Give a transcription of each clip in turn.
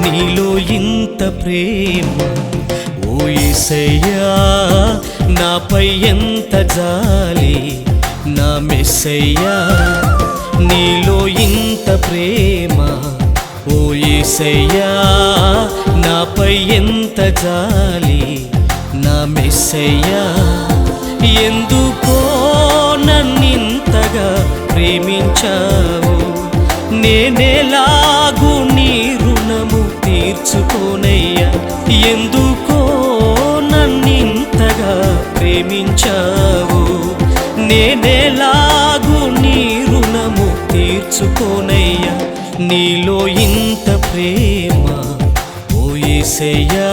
నీలో ఇంత ప్రేమ ఓ యేసయ్యా, నాపై ఎంత జాలి నా మెస్సయ్యా. నీలో ఇంత ప్రేమ ఓ యేసయ్యా, నాపై ఎంత జాలి నా మెస్సయ్యా. ఎందుకో నన్నింతగా ప్రేమించావు, నేనెలాగూ నీ రుణము తీర్చుకోనయ్యా. ఎందుకో నన్నింతగా ప్రేమించావు, నేనెలాగూ నీ రుణము తీర్చుకోనయ్యా. నీలో ఇంత ప్రేమ ఓ యేసయ్యా,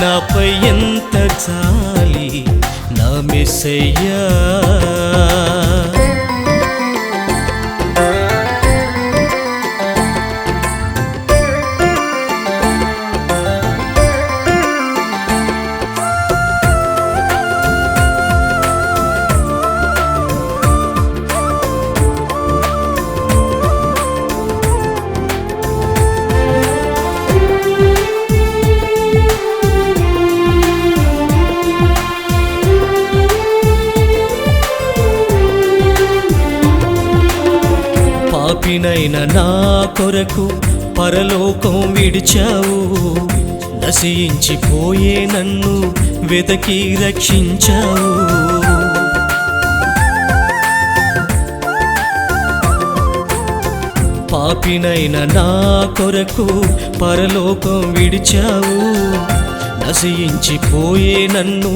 నాపై ఎంత జాలి నా మెస్సయ్యా. పాపినైన నా కొరకు పరలోకం విడిచావు, నశించిపోయే నన్ను వెతకి రక్షించావు. పాపినైన నా కొరకు పరలోకం విడిచావు, నశించిపోయే నన్ను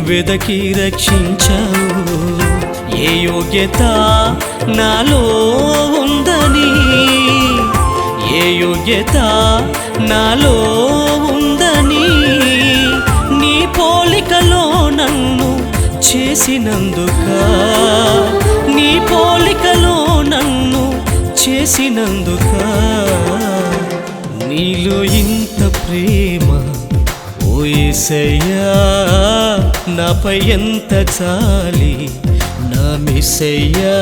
వెతకి రక్షించావు. ఏ యోగ్యత నాలో ఉందని, ఏ యోగ్యత నాలో ఉందని నీ పోలికలో నన్ను చేసినందుక, నీ పోలికలో నన్ను చేసినందుక. నీలో ఇంత ప్రేమ ఓ యేసయ్యా, నాపై ఎంత జాలి నా మెస్సయ్యా.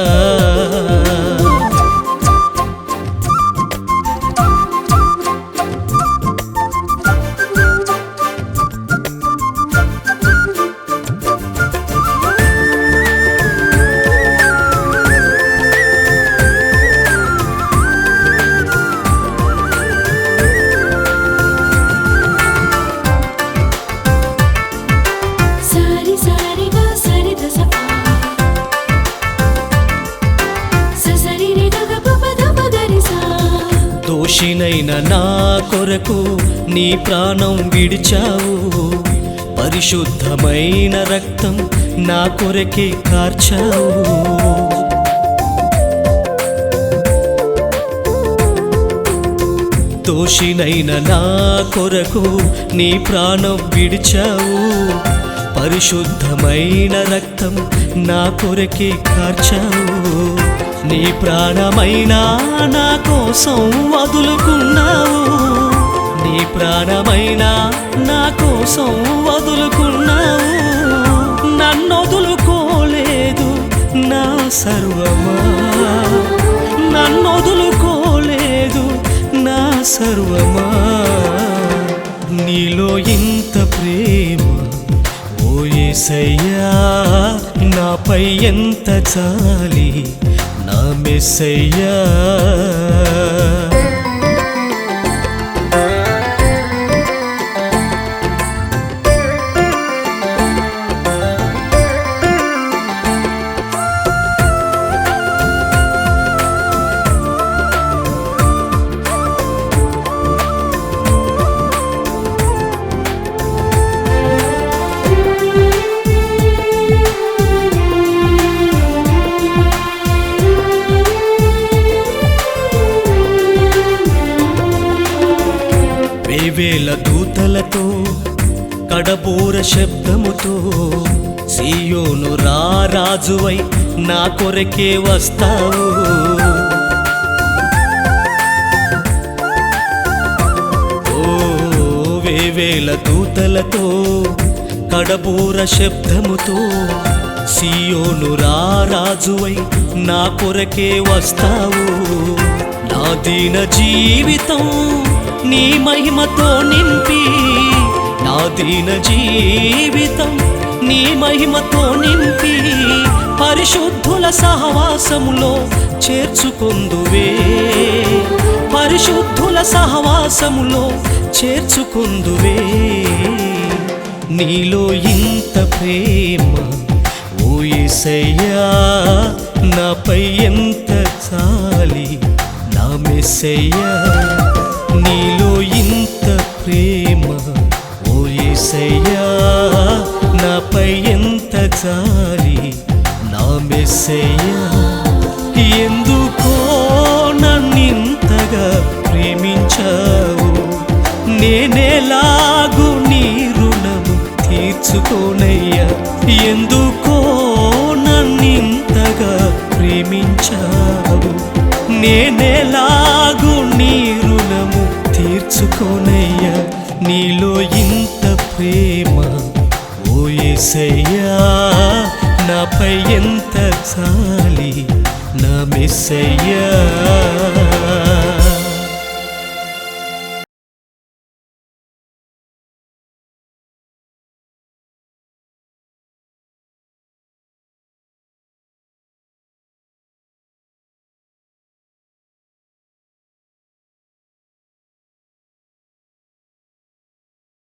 దోషినైన నా కొరకు నీ ప్రాణం విడిచావు, పరిశుద్ధమైన రక్తం నా కొరకే కార్చావు. దోషినైన నా కొరకు నీ ప్రాణం విడిచావు, పరిశుద్ధమైన రక్తం నా కొరకే కార్చావు. నీ ప్రాణమైనా నా కోసం వదులుకున్నావు, నీ ప్రాణమైనా నా కోసం వదులుకున్నావు. నన్ను వదులుకోలేదు నా సర్వమా, నన్ను వదులుకోలేదు నా సర్వమా. నీలో ఇంత ప్రేమ ఓ యేసయ్యా, నాపై ఎంత జాలి నా మెస్సయ్యా. వేవేల దూతలతో కడబోర శబ్దముతో సీయోను రారాజువై నా కొరకే వస్తావు. ఓ వేవేల దూతలతో కడబోర శబ్దముతో సీయోను రారాజువై నా కొరకే వస్తావు. నా దీన జీవితం నీ మహిమతో నింపి నా దీన జీవితం నీ మహిమతో నింపి పరిశుద్ధుల సహవాసములో చేర్చుకొందువే పరిశుద్ధుల సహవాసములో చేర్చుకొందువే నీలో ఇంత ప్రేమ ఓ యేసయ్యా నాపై ఎంత చాలి నా మెస్సయ్యా నీలో ఇంత ప్రేమ ఓ యేసయ్యా నాపై ఎంత చాలి నా మెస్సయ్యా ఎందుకో నన్నింతగా ప్రేమించావు నేనేలాగు నీ రుణము తీర్చుకోనయ్యా ఎందుకో నన్నింతగా ప్రేమించావు నేనేలాగు నీ రుణము తీర్చుకోనయ్యా నీలో ఇంత ప్రేమ ఓ యేసయ్యా నాపై ఎంత చాలి నా మెస్సయ్యా